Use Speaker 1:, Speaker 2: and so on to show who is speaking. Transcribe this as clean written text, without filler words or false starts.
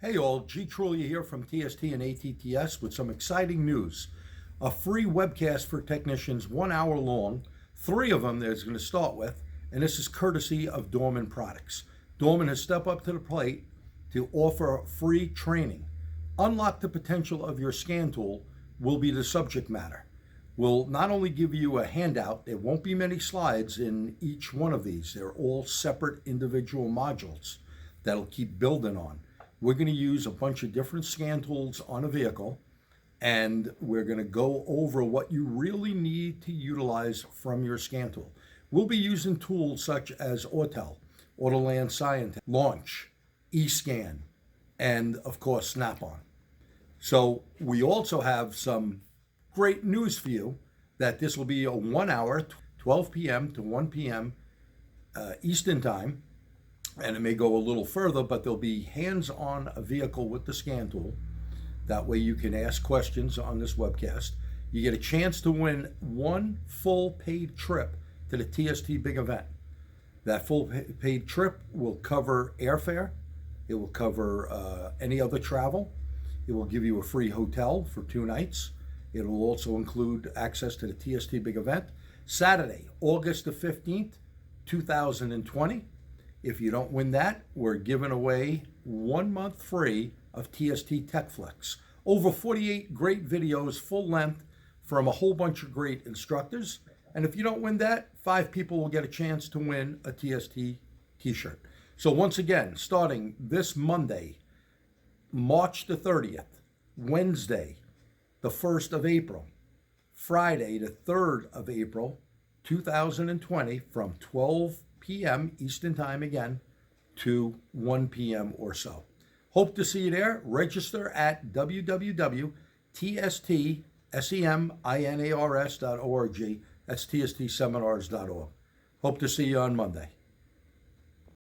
Speaker 1: Hey all, G. Trulia here from TST and ATTS with some exciting news. A free webcast for technicians, 1 hour long, 3 of them there's going to start with, and this is courtesy of Dorman products. Dorman has stepped up to the plate to offer free training. Unlock the potential of your scan tool will be the subject matter. We'll not only give you a handout, there won't be many slides in each one of these. They're all separate individual modules that'll keep building on. We're going to use a bunch of different scan tools on a vehicle, and we're going to go over what you really need to utilize from your scan tool. We'll be using tools such as Autel, Autoland Scientist, Launch, eScan, and of course Snap-on. So we also have some great news for you that this will be a 1 hour, 12 p.m. to 1 p.m. Eastern time. And it may go a little further, but there'll be hands-on a vehicle with the scan tool. That way you can ask questions on this webcast. You get a chance to win one full paid trip to the TST Big Event. That full paid trip will cover airfare. It will cover any other travel. It will give you a free hotel for 2 nights. It will also include access to the TST Big Event. Saturday, August the 15th, 2020. If you don't win that, we're giving away 1 month free of TST TechFlicks. Over 48 great videos, full length, from a whole bunch of great instructors. And if you don't win that, 5 people will get a chance to win a TST T-shirt. So once again, starting this Monday, March the 30th, Wednesday, the 1st of April, Friday, the 3rd of April, 2020, from 12 p.m. Eastern Time again to 1 p.m. or so. Hope to see you there. Register at www.tstseminars.org. That's tstseminars.org. Hope to see you on Monday.